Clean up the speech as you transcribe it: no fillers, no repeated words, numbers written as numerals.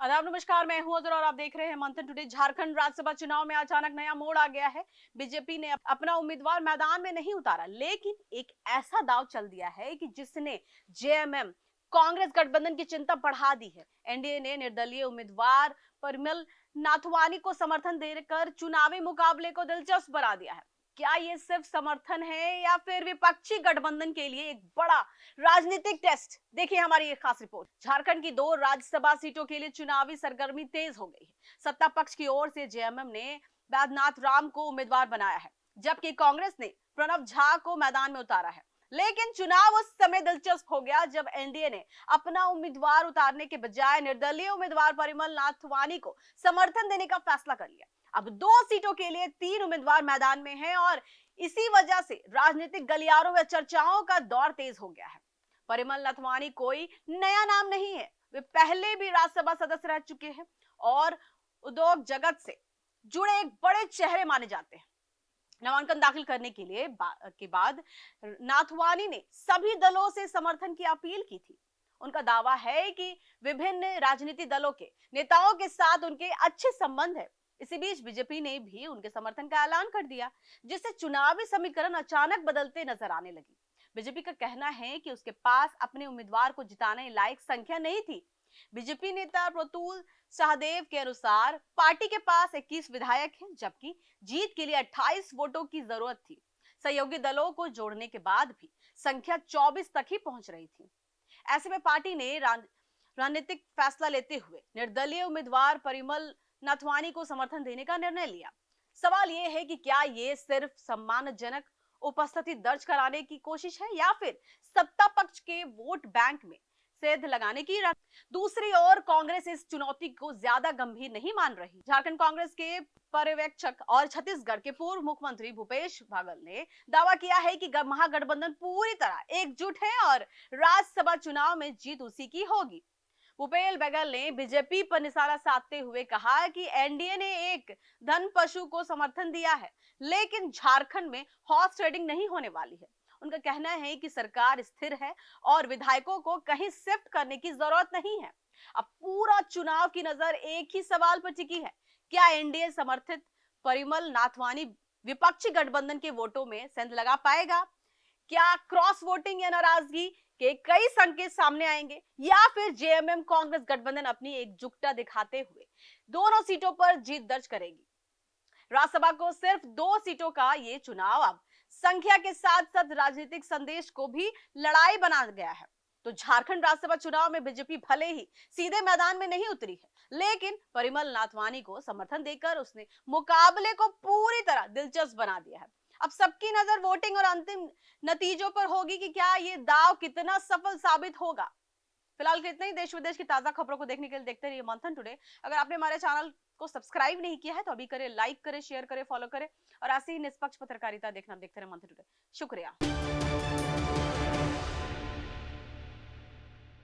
आदाब नमस्कार, मैं हूं अजर और आप देख रहे हैं मंथन टुडे। झारखंड राज्यसभा चुनाव में अचानक नया मोड़ आ गया है। बीजेपी ने अपना उम्मीदवार मैदान में नहीं उतारा, लेकिन एक ऐसा दांव चल दिया है कि जिसने जेएमएम कांग्रेस गठबंधन की चिंता बढ़ा दी है। एनडीए ने निर्दलीय उम्मीदवार परिमल नाथवानी को समर्थन देकर चुनावी मुकाबले को दिलचस्प बना दिया है। क्या ये सिर्फ समर्थन है या फिर विपक्षी गठबंधन के लिए एक बड़ा राजनीतिक टेस्ट? देखिए हमारी एक खास रिपोर्ट। झारखंड की 2 राज्यसभा सीटों के लिए चुनावी सरगर्मी तेज हो गई है। सत्ता पक्ष की ओर से जेएमएम ने बैद्यनाथ राम को उम्मीदवार बनाया है, जबकि कांग्रेस ने प्रणब झा को मैदान में उतारा है। लेकिन चुनाव उस समय दिलचस्प हो गया जब एनडीए ने अपना उम्मीदवार उतारने के बजाय निर्दलीय उम्मीदवार परिमल नाथवानी को समर्थन देने का फैसला कर लिया। अब 2 सीटों के लिए 3 उम्मीदवार मैदान में हैं और इसी वजह से राजनीतिक गलियारों में चर्चाओं का दौर तेज हो गया है। परिमल नथवानी कोई नया नाम नहीं है, वे पहले भी राज्यसभा सदस्य रह चुके हैं और उद्योग जगत से जुड़े एक बड़े चेहरे माने जाते हैं। नामांकन दाखिल करने के बाद नाथवानी ने सभी दलों से समर्थन की अपील की थी। उनका दावा है कि विभिन्न राजनीतिक दलों के नेताओं के साथ उनके अच्छे संबंध है। इसी बीच बीजेपी ने भी उनके समर्थन का ऐलान कर दिया, जिससे चुनावी समीकरण अचानक बदलते नजर आने लगी। बीजेपी का कहना है कि उसके पास अपने उम्मीदवार को जिताने लायक संख्या नहीं थी। बीजेपी नेता प्रतुल सहदेव के अनुसार पार्टी के पास 21 विधायक हैं, जबकि जीत के लिए 28 वोटों की जरूरत थी। सहयोगी दलों को जोड़ने के बाद भी संख्या 24 तक ही पहुंच रही थी। ऐसे में पार्टी ने रणनीतिक फैसला लेते हुए निर्दलीय उम्मीदवार परिमल नाथवानी को समर्थन देने का निर्णय लिया। सवाल यह है कि क्या ये सिर्फ सम्मानजनक उपस्थिति दर्ज कराने की कोशिश है या फिर सत्ता पक्ष के वोट बैंक में सेंध लगाने की। दूसरी ओर कांग्रेस इस चुनौती को ज्यादा गंभीर नहीं मान रही। झारखंड कांग्रेस के पर्यवेक्षक और छत्तीसगढ़ के पूर्व मुख्यमंत्री भूपेश बागल ने दावा किया है कि महागठबंधन पूरी तरह एकजुट है और राज्यसभा चुनाव में जीत उसी की होगी। भूपेश बघेल ने बीजेपी पर निशाना साधते हुए कहा कि एनडीए ने एक धन पशु को समर्थन दिया है, लेकिन झारखंड में हॉर्स ट्रेडिंग नहीं होने वाली है। उनका कहना है कि सरकार स्थिर है और विधायकों को कहीं शिफ्ट करने की जरूरत नहीं है। अब पूरा चुनाव की नजर एक ही सवाल पर टिकी है, क्या एनडीए समर्थित परिमल नाथवानी विपक्षी गठबंधन के वोटों में सेंध लगा पाएगा? क्या क्रॉस वोटिंग या नाराजगी के कई संकेत सामने आएंगे या फिर जेएमएम कांग्रेस गठबंधन अपनी एकजुटता दिखाते हुए दोनों सीटों पर जीत दर्ज करेगी? राज्यसभा को सिर्फ 2 सीटों का ये चुनाव अब संख्या के साथ साथ राजनीतिक संदेश को भी लड़ाई बना गया है। तो झारखंड राज्यसभा चुनाव में बीजेपी भले ही सीधे मैदान में नहीं उतरी है, लेकिन परिमल नाथवानी को समर्थन देकर उसने मुकाबले को पूरी तरह दिलचस्प बना दिया है। अब सबकी नजर वोटिंग और अंतिम नतीजों पर होगी कि क्या ये दाव कितना सफल साबित होगा। फिलहाल के इतना ही। देश विदेश की ताजा खबरों को देखने के लिए देखते रहिए मंथन टुडे। अगर आपने हमारे चैनल को सब्सक्राइब नहीं किया है तो अभी करें, लाइक करें, शेयर करें, फॉलो करें और ऐसी ही निष्पक्ष पत्रकारिता देखते रहे मंथन टुडे। शुक्रिया।